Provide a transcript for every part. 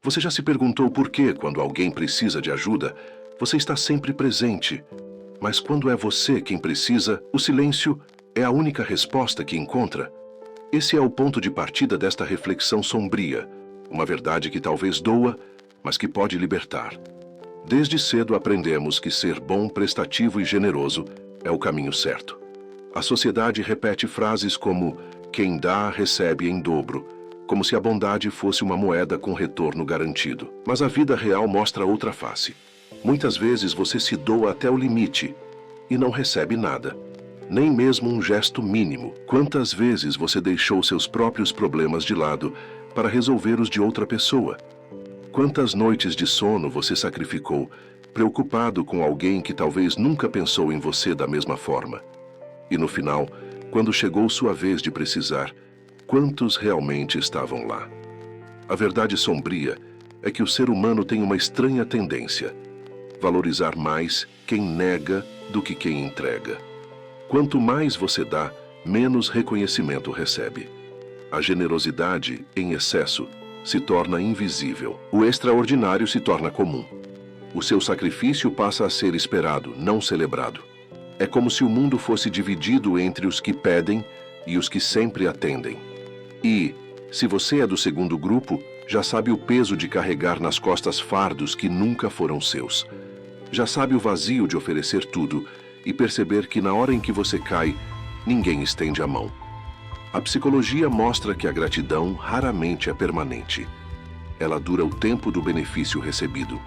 Você já se perguntou por que, quando alguém precisa de ajuda, você está sempre presente, mas quando é você quem precisa, o silêncio é a única resposta que encontra? Esse é o ponto de partida desta reflexão sombria, uma verdade que talvez doa, mas que pode libertar. Desde cedo aprendemos que ser bom, prestativo e generoso é o caminho certo. A sociedade repete frases como "quem dá, recebe em dobro", como se a bondade fosse uma moeda com retorno garantido. Mas a vida real mostra outra face. Muitas vezes você se doa até o limite e não recebe nada, nem mesmo um gesto mínimo. Quantas vezes você deixou seus próprios problemas de lado para resolver os de outra pessoa? Quantas noites de sono você sacrificou, preocupado com alguém que talvez nunca pensou em você da mesma forma? E no final, quando chegou sua vez de precisar, quantos realmente estavam lá? A verdade sombria é que o ser humano tem uma estranha tendência: valorizar mais quem nega do que quem entrega. Quanto mais você dá, menos reconhecimento recebe. A generosidade, em excesso, se torna invisível. O extraordinário se torna comum. O seu sacrifício passa a ser esperado, não celebrado. É como se o mundo fosse dividido entre os que pedem e os que sempre atendem. E, se você é do segundo grupo, já sabe o peso de carregar nas costas fardos que nunca foram seus. Já sabe o vazio de oferecer tudo e perceber que na hora em que você cai, ninguém estende a mão. A psicologia mostra que a gratidão raramente é permanente. Ela dura o tempo do benefício recebido.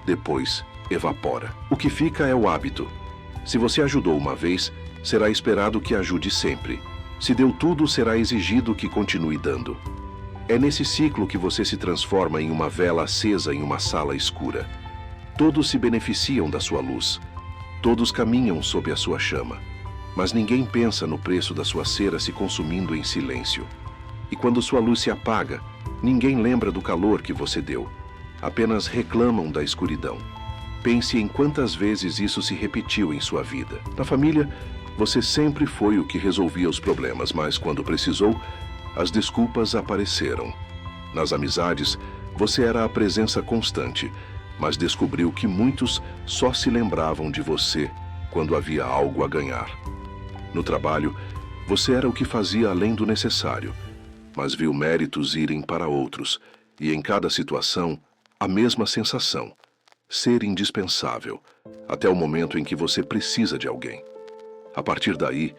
Depois, evapora. O que fica é o hábito. Se você ajudou uma vez, será esperado que ajude sempre. Se deu tudo, será exigido que continue dando. É nesse ciclo que você se transforma em uma vela acesa em uma sala escura. Todos se beneficiam da sua luz. Todos caminham sob a sua chama. Mas ninguém pensa no preço da sua cera se consumindo em silêncio. E quando sua luz se apaga, ninguém lembra do calor que você deu. Apenas reclamam da escuridão. Pense em quantas vezes isso se repetiu em sua vida. Na família, você sempre foi o que resolvia os problemas, mas quando precisou, as desculpas apareceram. Nas amizades, você era a presença constante, mas descobriu que muitos só se lembravam de você quando havia algo a ganhar. No trabalho, você era o que fazia além do necessário, mas viu méritos irem para outros, e em cada situação, a mesma sensação: ser indispensável, até o momento em que você precisa de alguém. A partir daí,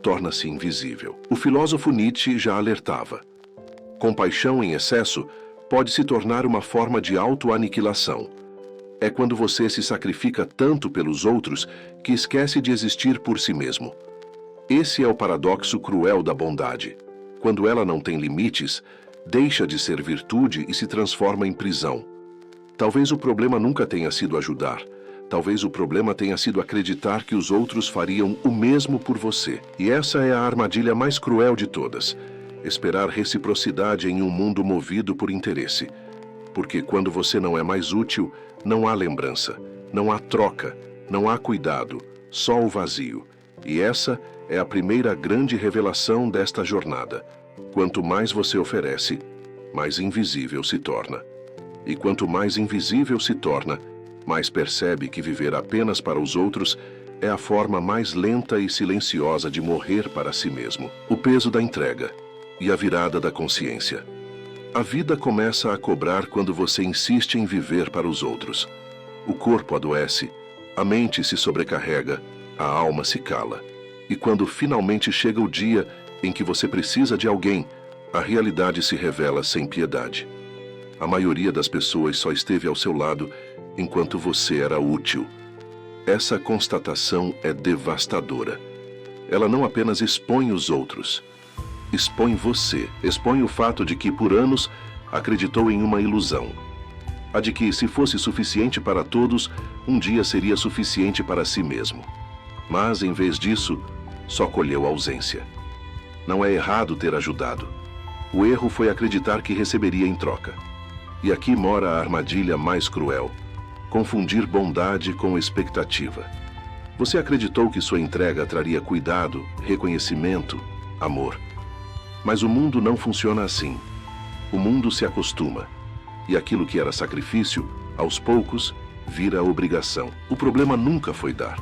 torna-se invisível. O filósofo Nietzsche já alertava: compaixão em excesso pode se tornar uma forma de autoaniquilação. É quando você se sacrifica tanto pelos outros que esquece de existir por si mesmo. Esse é o paradoxo cruel da bondade. Quando ela não tem limites, deixa de ser virtude e se transforma em prisão. Talvez o problema nunca tenha sido ajudar. Talvez o problema tenha sido acreditar que os outros fariam o mesmo por você. E essa é a armadilha mais cruel de todas: esperar reciprocidade em um mundo movido por interesse. Porque quando você não é mais útil, não há lembrança, não há troca, não há cuidado, só o vazio. E essa é a primeira grande revelação desta jornada. Quanto mais você oferece, mais invisível se torna. E quanto mais invisível se torna, mais percebe que viver apenas para os outros é a forma mais lenta e silenciosa de morrer para si mesmo. O peso da entrega e a virada da consciência. A vida começa a cobrar quando você insiste em viver para os outros. O corpo adoece, a mente se sobrecarrega, a alma se cala. E quando finalmente chega o dia em que você precisa de alguém, a realidade se revela sem piedade. A maioria das pessoas só esteve ao seu lado enquanto você era útil. Essa constatação é devastadora. Ela não apenas expõe os outros, expõe você, expõe o fato de que por anos acreditou em uma ilusão. A de que, se fosse suficiente para todos, um dia seria suficiente para si mesmo. Mas, em vez disso, só colheu ausência. Não é errado ter ajudado. O erro foi acreditar que receberia em troca. E aqui mora a armadilha mais cruel: confundir bondade com expectativa. Você acreditou que sua entrega traria cuidado, reconhecimento, amor. Mas o mundo não funciona assim. O mundo se acostuma. E aquilo que era sacrifício, aos poucos, vira obrigação. O problema nunca foi dar.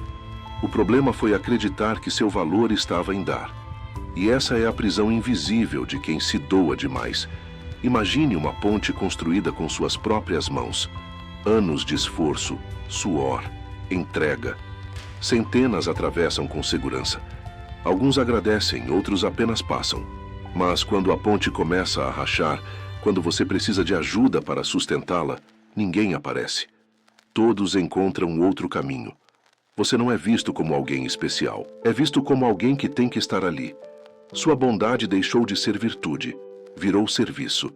O problema foi acreditar que seu valor estava em dar. E essa é a prisão invisível de quem se doa demais. Imagine uma ponte construída com suas próprias mãos. Anos de esforço, suor, entrega. Centenas atravessam com segurança. Alguns agradecem, outros apenas passam. Mas quando a ponte começa a rachar, quando você precisa de ajuda para sustentá-la, ninguém aparece. Todos encontram outro caminho. Você não é visto como alguém especial. É visto como alguém que tem que estar ali. Sua bondade deixou de ser virtude, virou serviço.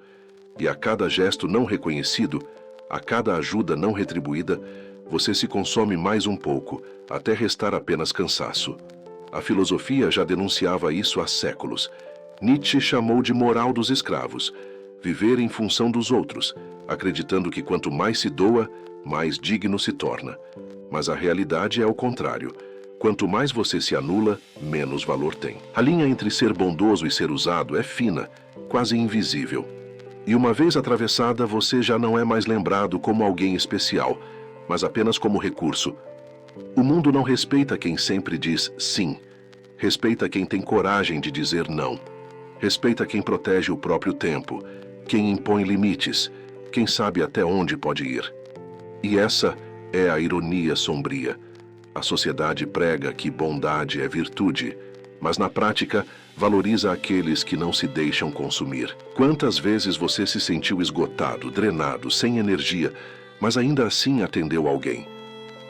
E a cada gesto não reconhecido, a cada ajuda não retribuída, você se consome mais um pouco, até restar apenas cansaço. A filosofia já denunciava isso há séculos. Nietzsche chamou de moral dos escravos, viver em função dos outros, acreditando que quanto mais se doa, mais digno se torna. Mas a realidade é o contrário. Quanto mais você se anula, menos valor tem. A linha entre ser bondoso e ser usado é fina, quase invisível. E uma vez atravessada, você já não é mais lembrado como alguém especial, mas apenas como recurso. O mundo não respeita quem sempre diz sim. Respeita quem tem coragem de dizer não. Respeita quem protege o próprio tempo, quem impõe limites, quem sabe até onde pode ir. E essa é a ironia sombria. A sociedade prega que bondade é virtude, mas na prática valoriza aqueles que não se deixam consumir. Quantas vezes você se sentiu esgotado, drenado, sem energia, mas ainda assim atendeu alguém?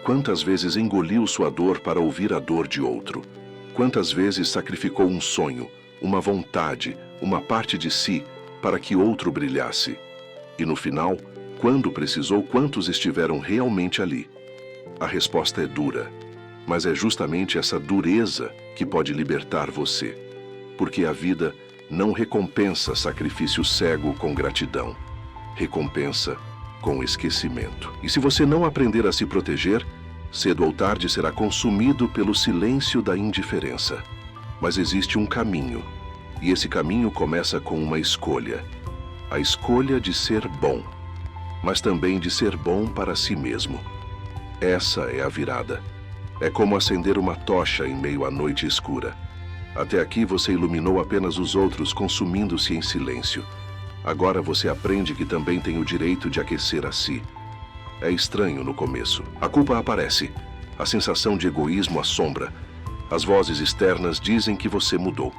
Quantas vezes engoliu sua dor para ouvir a dor de outro? Quantas vezes sacrificou um sonho, uma vontade, uma parte de si, para que outro brilhasse? E no final, quando precisou, quantos estiveram realmente ali? A resposta é dura, mas é justamente essa dureza que pode libertar você. Porque a vida não recompensa sacrifício cego com gratidão. Recompensa com esquecimento. E se você não aprender a se proteger, cedo ou tarde será consumido pelo silêncio da indiferença. Mas existe um caminho, e esse caminho começa com uma escolha. A escolha de ser bom, mas também de ser bom para si mesmo. Essa é a virada. É como acender uma tocha em meio à noite escura. Até aqui você iluminou apenas os outros, consumindo-se em silêncio. Agora você aprende que também tem o direito de aquecer a si. É estranho no começo. A culpa aparece. A sensação de egoísmo assombra. As vozes externas dizem que você mudou.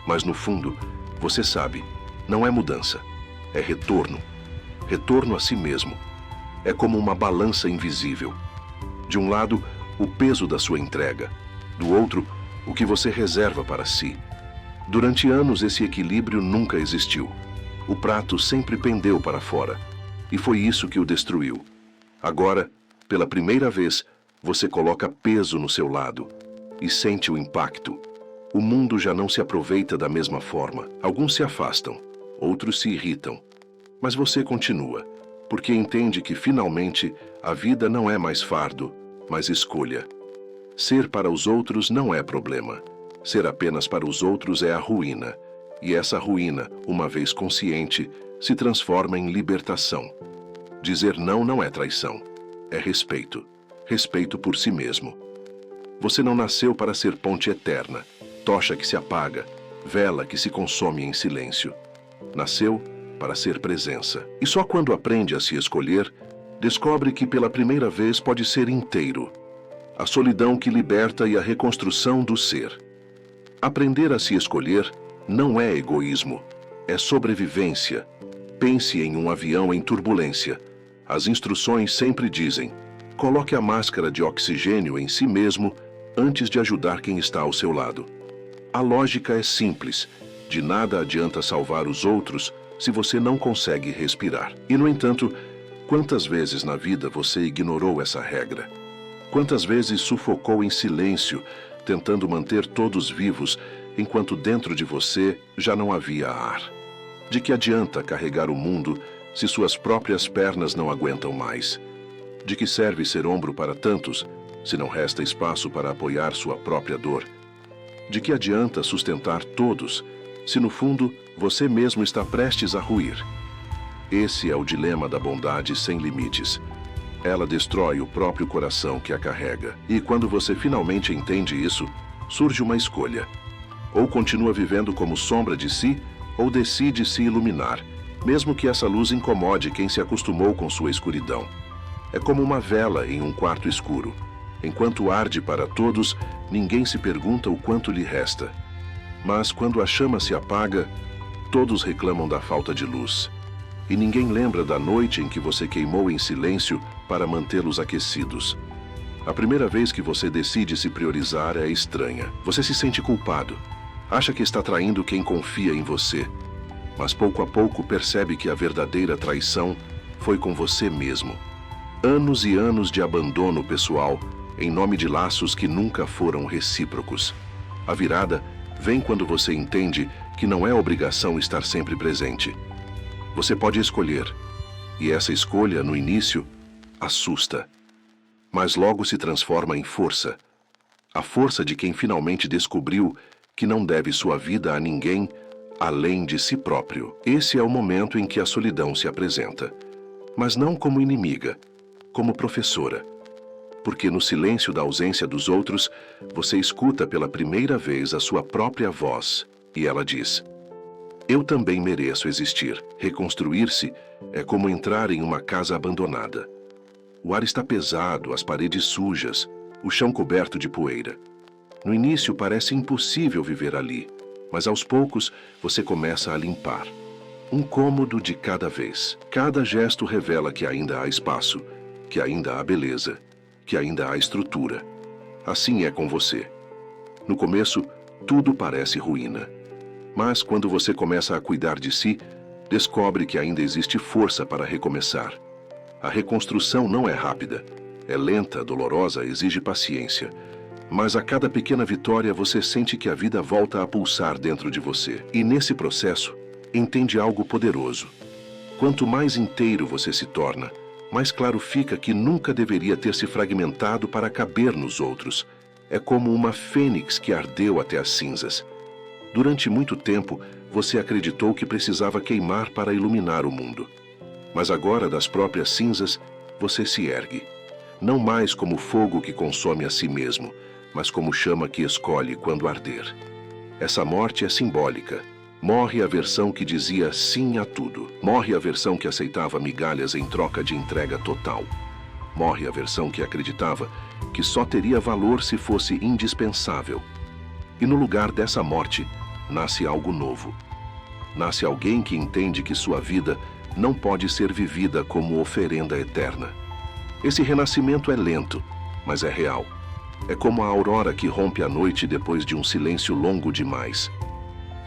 Mas no fundo, você sabe, não é mudança. É retorno. Retorno a si mesmo. É como uma balança invisível. De um lado, o peso da sua entrega. Do outro, o que você reserva para si. Durante anos, esse equilíbrio nunca existiu. O prato sempre pendeu para fora. E foi isso que o destruiu. Agora, pela primeira vez, você coloca peso no seu lado e sente o impacto. O mundo já não se aproveita da mesma forma. Alguns se afastam, outros se irritam. Mas você continua, porque entende que finalmente a vida não é mais fardo, mas escolha. Ser para os outros não é problema. Ser apenas para os outros é a ruína. E essa ruína, uma vez consciente, se transforma em libertação. Dizer não não é traição, é respeito. Respeito por si mesmo. Você não nasceu para ser ponte eterna, tocha que se apaga, vela que se consome em silêncio. Nasceu para ser presença. E só quando aprende a se escolher, descobre que pela primeira vez pode ser inteiro. A solidão que liberta e a reconstrução do ser. Aprender a se escolher não é egoísmo, é sobrevivência. Pense em um avião em turbulência. As instruções sempre dizem: coloque a máscara de oxigênio em si mesmo antes de ajudar quem está ao seu lado. A lógica é simples. De nada adianta salvar os outros se você não consegue respirar. E, no entanto, quantas vezes na vida você ignorou essa regra? Quantas vezes sufocou em silêncio, tentando manter todos vivos, enquanto dentro de você já não havia ar? De que adianta carregar o mundo se suas próprias pernas não aguentam mais? De que serve ser ombro para tantos, se não resta espaço para apoiar sua própria dor? De que adianta sustentar todos, se no fundo você mesmo está prestes a ruir? Esse é o dilema da bondade sem limites. Ela destrói o próprio coração que a carrega. E quando você finalmente entende isso, surge uma escolha. Ou continua vivendo como sombra de si, ou decide se iluminar, mesmo que essa luz incomode quem se acostumou com sua escuridão. É como uma vela em um quarto escuro. Enquanto arde para todos, ninguém se pergunta o quanto lhe resta. Mas quando a chama se apaga, todos reclamam da falta de luz. E ninguém lembra da noite em que você queimou em silêncio para mantê-los aquecidos. A primeira vez que você decide se priorizar é estranha. Você se sente culpado. Acha que está traindo quem confia em você. Mas pouco a pouco percebe que a verdadeira traição foi com você mesmo. Anos e anos de abandono pessoal em nome de laços que nunca foram recíprocos. A virada vem quando você entende que não é obrigação estar sempre presente. Você pode escolher, e essa escolha, no início, assusta, mas logo se transforma em força. A força de quem finalmente descobriu que não deve sua vida a ninguém além de si próprio. Esse é o momento em que a solidão se apresenta, mas não como inimiga, como professora. Porque no silêncio da ausência dos outros, você escuta pela primeira vez a sua própria voz, e ela diz: eu também mereço existir. Reconstruir-se é como entrar em uma casa abandonada. O ar está pesado, as paredes sujas, o chão coberto de poeira. No início parece impossível viver ali, mas aos poucos você começa a limpar. Um cômodo de cada vez. Cada gesto revela que ainda há espaço, que ainda há beleza, que ainda há estrutura. Assim é com você. No começo, tudo parece ruína. Mas quando você começa a cuidar de si, descobre que ainda existe força para recomeçar. A reconstrução não é rápida. É lenta, dolorosa, exige paciência. Mas a cada pequena vitória você sente que a vida volta a pulsar dentro de você. E nesse processo, entende algo poderoso. Quanto mais inteiro você se torna, mais claro fica que nunca deveria ter se fragmentado para caber nos outros. É como uma fênix que ardeu até as cinzas. Durante muito tempo, você acreditou que precisava queimar para iluminar o mundo. Mas agora, das próprias cinzas, você se ergue. Não mais como fogo que consome a si mesmo, mas como chama que escolhe quando arder. Essa morte é simbólica. Morre a versão que dizia sim a tudo. Morre a versão que aceitava migalhas em troca de entrega total. Morre a versão que acreditava que só teria valor se fosse indispensável. E no lugar dessa morte, nasce algo novo. Nasce alguém que entende que sua vida não pode ser vivida como oferenda eterna. Esse renascimento é lento, mas é real. É como a aurora que rompe a noite depois de um silêncio longo demais.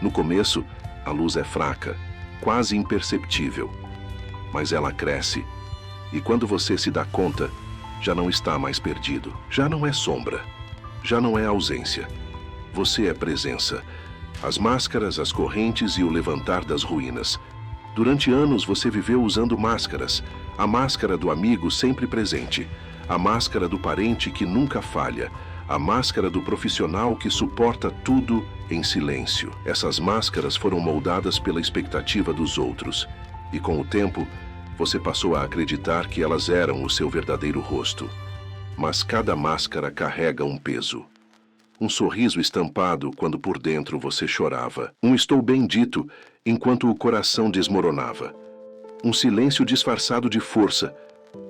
No começo, a luz é fraca, quase imperceptível. Mas ela cresce, e quando você se dá conta, já não está mais perdido. Já não é sombra, já não é ausência. Você é presença. As máscaras, as correntes e o levantar das ruínas. Durante anos você viveu usando máscaras. A máscara do amigo sempre presente. A máscara do parente que nunca falha. A máscara do profissional que suporta tudo em silêncio. Essas máscaras foram moldadas pela expectativa dos outros. E com o tempo, você passou a acreditar que elas eram o seu verdadeiro rosto. Mas cada máscara carrega um peso. Um sorriso estampado quando por dentro você chorava. Um estou bem dito enquanto o coração desmoronava. Um silêncio disfarçado de força,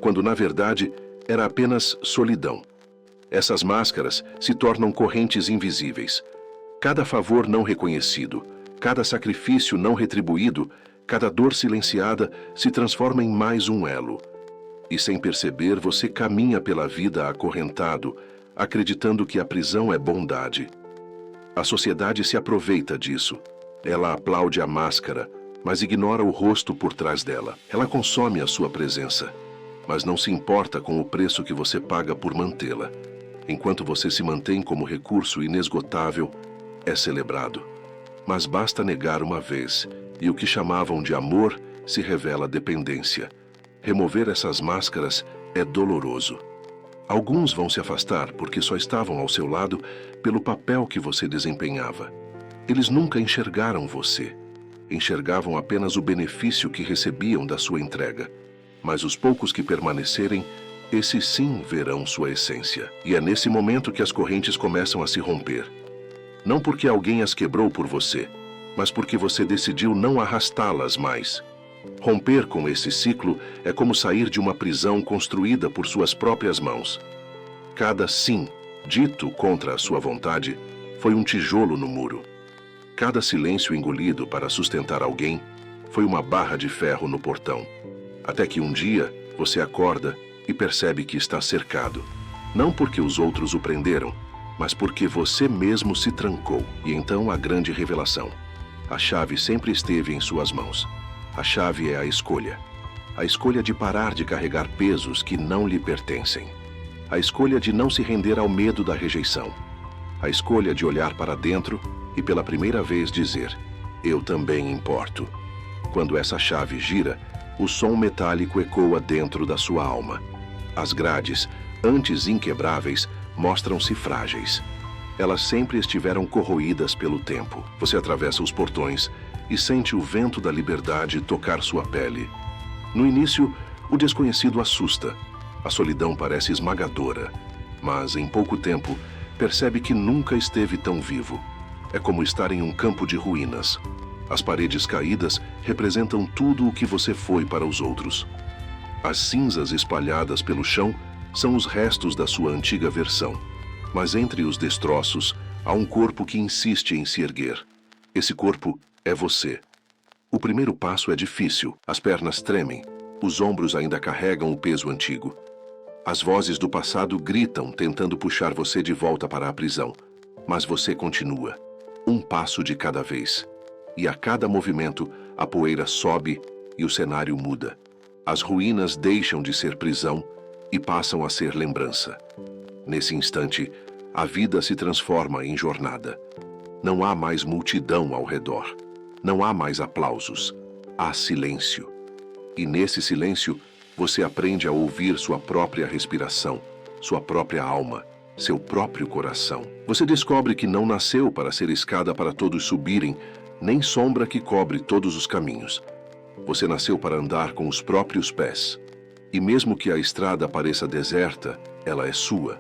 quando na verdade era apenas solidão. Essas máscaras se tornam correntes invisíveis. Cada favor não reconhecido, cada sacrifício não retribuído, cada dor silenciada se transforma em mais um elo. E sem perceber, você caminha pela vida acorrentado, acreditando que a prisão é bondade. A sociedade se aproveita disso. Ela aplaude a máscara, mas ignora o rosto por trás dela. Ela consome a sua presença, mas não se importa com o preço que você paga por mantê-la. Enquanto você se mantém como recurso inesgotável, é celebrado. Mas basta negar uma vez, e o que chamavam de amor se revela dependência. Remover essas máscaras é doloroso. Alguns vão se afastar porque só estavam ao seu lado pelo papel que você desempenhava. Eles nunca enxergaram você. enxergavam apenas o benefício que recebiam da sua entrega. Mas os poucos que permanecerem, esses sim verão sua essência. E é nesse momento que as correntes começam a se romper. Não porque alguém as quebrou por você, mas porque você decidiu não arrastá-las mais. Romper com esse ciclo é como sair de uma prisão construída por suas próprias mãos. Cada sim, dito contra a sua vontade, foi um tijolo no muro. Cada silêncio engolido para sustentar alguém foi uma barra de ferro no portão. Até que um dia você acorda e percebe que está cercado. Não porque os outros o prenderam, mas porque você mesmo se trancou. E então a grande revelação. A chave sempre esteve em suas mãos. A chave é a escolha. A escolha de parar de carregar pesos que não lhe pertencem. A escolha de não se render ao medo da rejeição. A escolha de olhar para dentro e pela primeira vez dizer: eu também importo. Quando essa chave gira, o som metálico ecoa dentro da sua alma. As grades, antes inquebráveis, mostram-se frágeis. Elas sempre estiveram corroídas pelo tempo. Você atravessa os portões e sente o vento da liberdade tocar sua pele. No início, o desconhecido assusta. A solidão parece esmagadora. Mas, em pouco tempo, percebe que nunca esteve tão vivo. É como estar em um campo de ruínas. As paredes caídas representam tudo o que você foi para os outros. As cinzas espalhadas pelo chão são os restos da sua antiga versão. Mas entre os destroços, há um corpo que insiste em se erguer. Esse corpo é você. O primeiro passo é difícil, as pernas tremem, os ombros ainda carregam o peso antigo. As vozes do passado gritam, tentando puxar você de volta para a prisão. Mas você continua, um passo de cada vez. E a cada movimento, a poeira sobe e o cenário muda. As ruínas deixam de ser prisão e passam a ser lembrança. Nesse instante, a vida se transforma em jornada. Não há mais multidão ao redor. Não há mais aplausos. Há silêncio. E nesse silêncio, você aprende a ouvir sua própria respiração, sua própria alma, seu próprio coração. Você descobre que não nasceu para ser escada para todos subirem, nem sombra que cobre todos os caminhos. Você nasceu para andar com os próprios pés. E mesmo que a estrada pareça deserta, ela é sua.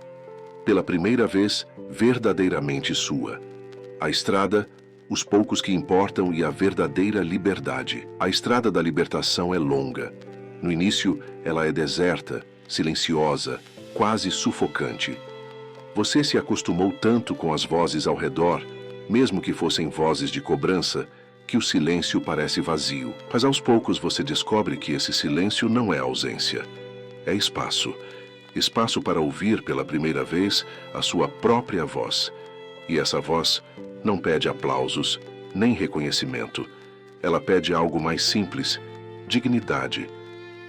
Pela primeira vez, verdadeiramente sua. A estrada, os poucos que importam e a verdadeira liberdade. A estrada da libertação é longa. No início, ela é deserta, silenciosa, quase sufocante. Você se acostumou tanto com as vozes ao redor, mesmo que fossem vozes de cobrança, que o silêncio parece vazio. Mas aos poucos você descobre que esse silêncio não é ausência. É espaço. Espaço para ouvir pela primeira vez a sua própria voz. E essa voz não pede aplausos, nem reconhecimento. Ela pede algo mais simples: dignidade.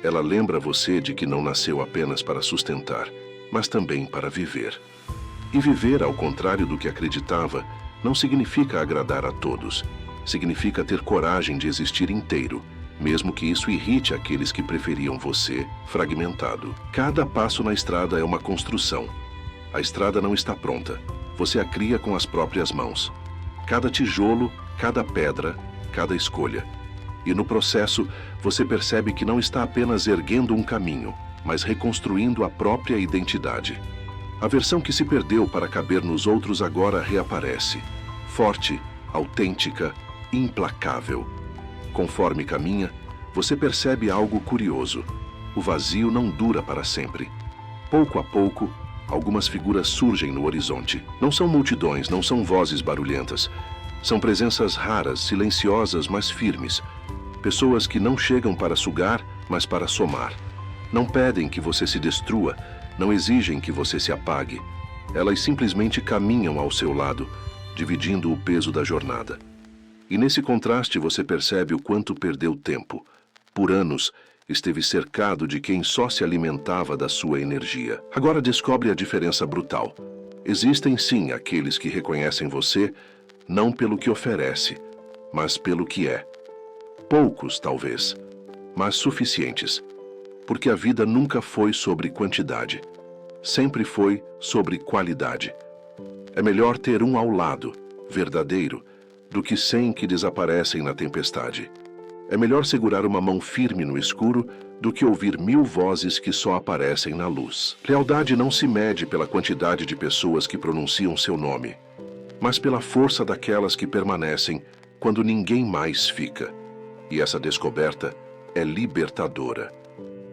Ela lembra você de que não nasceu apenas para sustentar, mas também para viver. E viver, ao contrário do que acreditava, não significa agradar a todos. Significa ter coragem de existir inteiro, mesmo que isso irrite aqueles que preferiam você fragmentado. Cada passo na estrada é uma construção. A estrada não está pronta. Você a cria com as próprias mãos. Cada tijolo, cada pedra, cada escolha. E no processo, você percebe que não está apenas erguendo um caminho, mas reconstruindo a própria identidade. A versão que se perdeu para caber nos outros agora reaparece. Forte, autêntica, implacável. Conforme caminha, você percebe algo curioso. O vazio não dura para sempre. Pouco a pouco, algumas figuras surgem no horizonte. Não são multidões, não são vozes barulhentas. São presenças raras, silenciosas, mas firmes. Pessoas que não chegam para sugar, mas para somar. Não pedem que você se destrua, não exigem que você se apague. Elas simplesmente caminham ao seu lado, dividindo o peso da jornada. E nesse contraste você percebe o quanto perdeu tempo. Por anos, esteve cercado de quem só se alimentava da sua energia. Agora descobre a diferença brutal. Existem sim aqueles que reconhecem você, não pelo que oferece, mas pelo que é. Poucos, talvez, mas suficientes. Porque a vida nunca foi sobre quantidade. Sempre foi sobre qualidade. É melhor ter um ao lado, verdadeiro, do que 100 que desaparecem na tempestade. É melhor segurar uma mão firme no escuro do que ouvir 1000 vozes que só aparecem na luz. Lealdade não se mede pela quantidade de pessoas que pronunciam seu nome, mas pela força daquelas que permanecem quando ninguém mais fica. E essa descoberta é libertadora.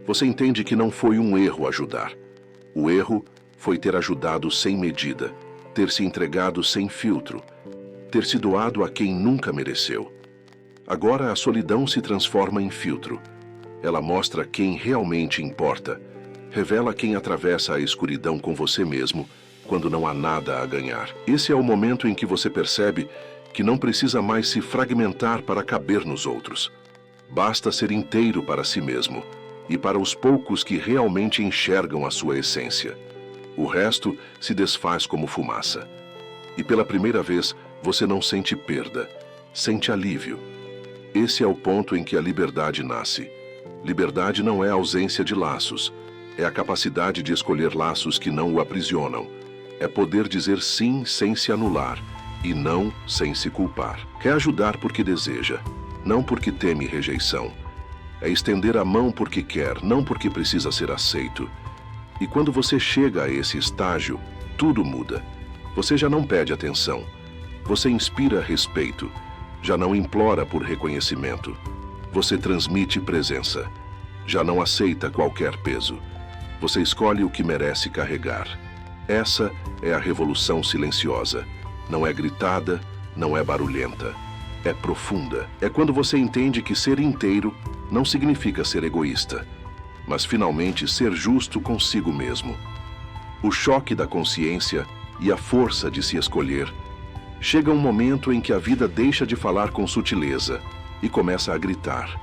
Você entende que não foi um erro ajudar. O erro foi ter ajudado sem medida, ter se entregado sem filtro, ter se doado a quem nunca mereceu. Agora a solidão se transforma em filtro. Ela mostra quem realmente importa, revela quem atravessa a escuridão com você mesmo, quando não há nada a ganhar. Esse é o momento em que você percebe que não precisa mais se fragmentar para caber nos outros. Basta ser inteiro para si mesmo e para os poucos que realmente enxergam a sua essência. O resto se desfaz como fumaça. E pela primeira vez, você não sente perda, sente alívio. Esse é o ponto em que a liberdade nasce. Liberdade não é a ausência de laços, é a capacidade de escolher laços que não o aprisionam. É poder dizer sim sem se anular e não sem se culpar. É ajudar porque deseja, não porque teme rejeição. É estender a mão porque quer, não porque precisa ser aceito. E quando você chega a esse estágio, tudo muda. Você já não pede atenção. Você inspira respeito. Já não implora por reconhecimento. Você transmite presença. Já não aceita qualquer peso. Você escolhe o que merece carregar. Essa é a revolução silenciosa. Não é gritada, não é barulhenta. É profunda. É quando você entende que ser inteiro não significa ser egoísta, mas finalmente ser justo consigo mesmo. O choque da consciência e a força de se escolher. Chega um momento em que a vida deixa de falar com sutileza e começa a gritar.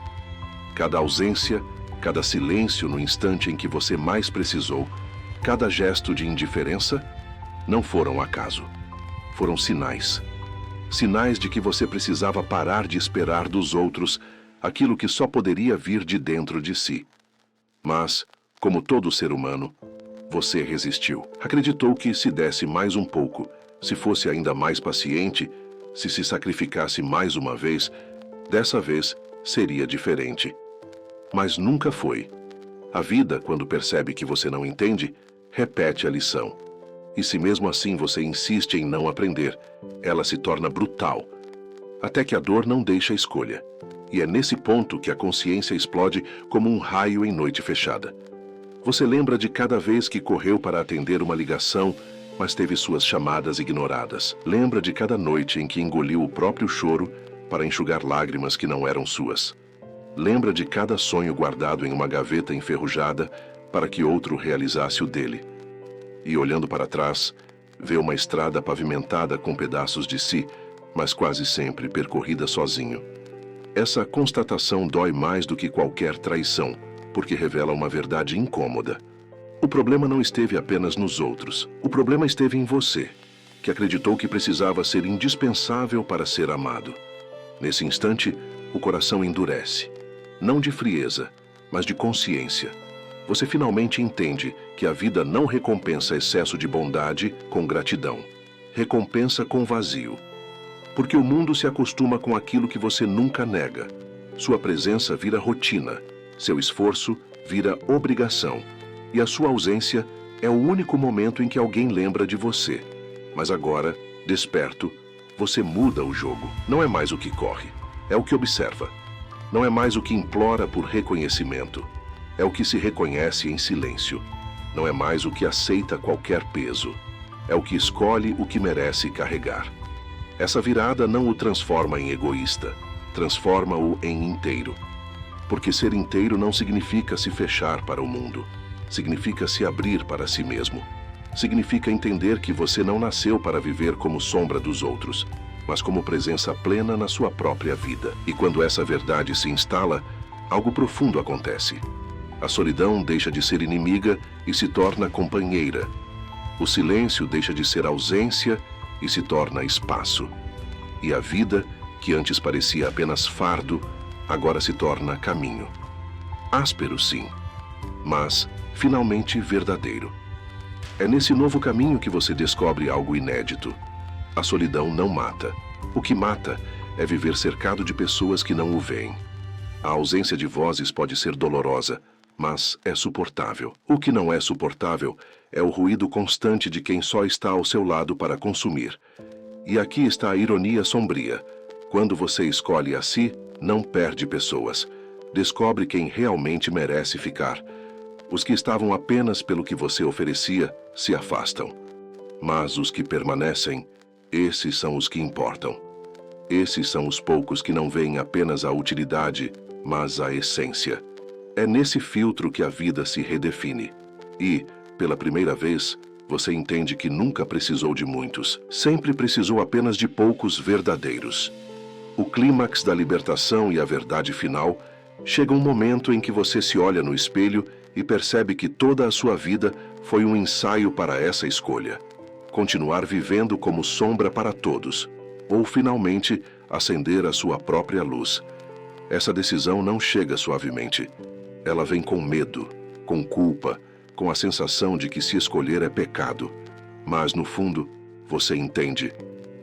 Cada ausência, cada silêncio no instante em que você mais precisou, cada gesto de indiferença, não foram acaso. Foram sinais. Sinais de que você precisava parar de esperar dos outros aquilo que só poderia vir de dentro de si. Mas, como todo ser humano, você resistiu. Acreditou que se desse mais um pouco, se fosse ainda mais paciente, se sacrificasse mais uma vez, dessa vez seria diferente. Mas nunca foi. A vida, quando percebe que você não entende, repete a lição. E se mesmo assim você insiste em não aprender, ela se torna brutal, até que a dor não deixa escolha. E é nesse ponto que a consciência explode como um raio em noite fechada. Você lembra de cada vez que correu para atender uma ligação, mas teve suas chamadas ignoradas. Lembra de cada noite em que engoliu o próprio choro para enxugar lágrimas que não eram suas. Lembra de cada sonho guardado em uma gaveta enferrujada para que outro realizasse o dele. E olhando para trás, vê uma estrada pavimentada com pedaços de si, mas quase sempre percorrida sozinho. Essa constatação dói mais do que qualquer traição, porque revela uma verdade incômoda. O problema não esteve apenas nos outros. O problema esteve em você, que acreditou que precisava ser indispensável para ser amado. Nesse instante, o coração endurece. Não de frieza, mas de consciência. Você finalmente entende que a vida não recompensa excesso de bondade com gratidão. Recompensa com vazio. Porque o mundo se acostuma com aquilo que você nunca nega. Sua presença vira rotina. Seu esforço vira obrigação. E a sua ausência é o único momento em que alguém lembra de você. Mas agora, desperto, você muda o jogo. Não é mais o que corre, é o que observa. Não é mais o que implora por reconhecimento. É o que se reconhece em silêncio. Não é mais o que aceita qualquer peso. É o que escolhe o que merece carregar. Essa virada não o transforma em egoísta, transforma-o em inteiro. Porque ser inteiro não significa se fechar para o mundo. Significa se abrir para si mesmo. Significa entender que você não nasceu para viver como sombra dos outros, mas como presença plena na sua própria vida. E quando essa verdade se instala, algo profundo acontece. A solidão deixa de ser inimiga e se torna companheira. O silêncio deixa de ser ausência e se torna espaço. E a vida, que antes parecia apenas fardo, agora se torna caminho. Áspero, sim, mas finalmente verdadeiro. É nesse novo caminho que você descobre algo inédito. A solidão não mata, O que mata é viver cercado de pessoas que não o veem. A ausência de vozes pode ser dolorosa, mas é suportável. O que não é suportável é o ruído constante de quem só está ao seu lado para consumir. E aqui está a ironia sombria. Quando você escolhe a si, não perde pessoas. Descobre quem realmente merece ficar. Os que estavam apenas pelo que você oferecia se afastam. Mas os que permanecem, esses são os que importam. Esses são os poucos que não veem apenas a utilidade, mas a essência. É nesse filtro que a vida se redefine. E, pela primeira vez, você entende que nunca precisou de muitos. Sempre precisou apenas de poucos verdadeiros. O clímax da libertação e a verdade final chega um momento em que você se olha no espelho e percebe que toda a sua vida foi um ensaio para essa escolha. Continuar vivendo como sombra para todos, ou finalmente acender a sua própria luz. Essa decisão não chega suavemente. Ela vem com medo, com culpa, com a sensação de que se escolher é pecado. Mas, no fundo, você entende.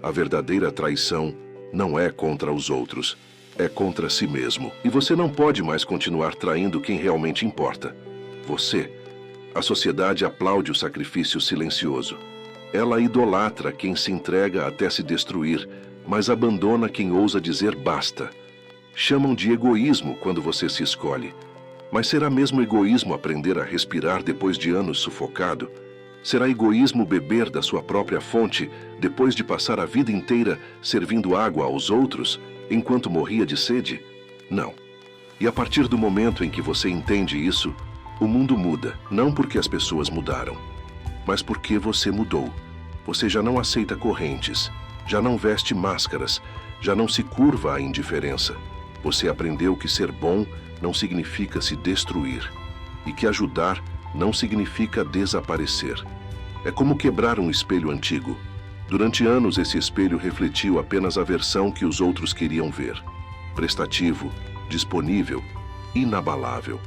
A verdadeira traição não é contra os outros, é contra si mesmo. E você não pode mais continuar traindo quem realmente importa. Você. A sociedade aplaude o sacrifício silencioso. Ela idolatra quem se entrega até se destruir, mas abandona quem ousa dizer basta. Chamam de egoísmo quando você se escolhe. Mas será mesmo egoísmo aprender a respirar depois de anos sufocado? Será egoísmo beber da sua própria fonte depois de passar a vida inteira servindo água aos outros, enquanto morria de sede? Não. E a partir do momento em que você entende isso, o mundo muda, não porque as pessoas mudaram, mas porque você mudou. Você já não aceita correntes, já não veste máscaras, já não se curva à indiferença. Você aprendeu que ser bom não significa se destruir, e que ajudar não significa desaparecer. É como quebrar um espelho antigo. Durante anos, esse espelho refletiu apenas a versão que os outros queriam ver. Prestativo, disponível, inabalável.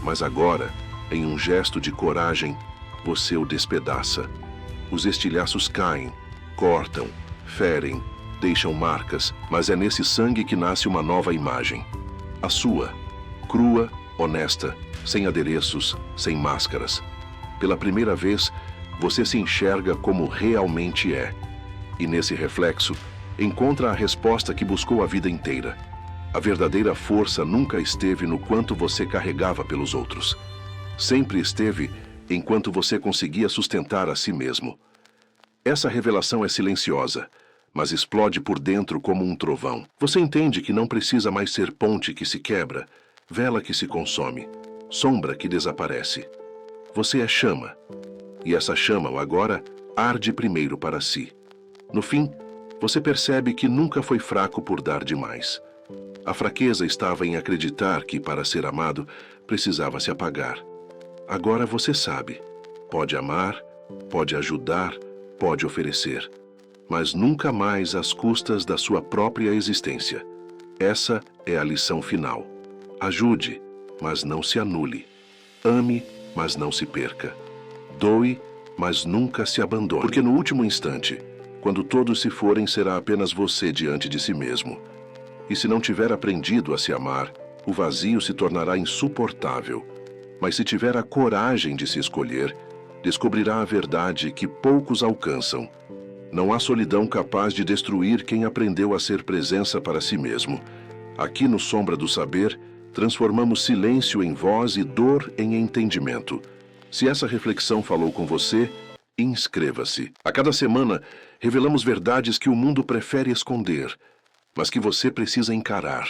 Mas agora, em um gesto de coragem, você o despedaça. Os estilhaços caem, cortam, ferem, deixam marcas, mas é nesse sangue que nasce uma nova imagem. A sua, crua, honesta, sem adereços, sem máscaras. Pela primeira vez, você se enxerga como realmente é. E nesse reflexo, encontra a resposta que buscou a vida inteira. A verdadeira força nunca esteve no quanto você carregava pelos outros. Sempre esteve enquanto você conseguia sustentar a si mesmo. Essa revelação é silenciosa, mas explode por dentro como um trovão. Você entende que não precisa mais ser ponte que se quebra, vela que se consome, sombra que desaparece. Você é chama. E essa chama agora arde primeiro para si. No fim, você percebe que nunca foi fraco por dar demais. A fraqueza estava em acreditar que, para ser amado, precisava se apagar. Agora você sabe. Pode amar, pode ajudar, pode oferecer. Mas nunca mais às custas da sua própria existência. Essa é a lição final. Ajude, mas não se anule. Ame, mas não se perca. Doe, mas nunca se abandone. Porque no último instante, quando todos se forem, será apenas você diante de si mesmo. E se não tiver aprendido a se amar, o vazio se tornará insuportável. Mas se tiver a coragem de se escolher, descobrirá a verdade que poucos alcançam. Não há solidão capaz de destruir quem aprendeu a ser presença para si mesmo. Aqui no Sombra do Saber, transformamos silêncio em voz e dor em entendimento. Se essa reflexão falou com você, inscreva-se. A cada semana, revelamos verdades que o mundo prefere esconder, mas que você precisa encarar.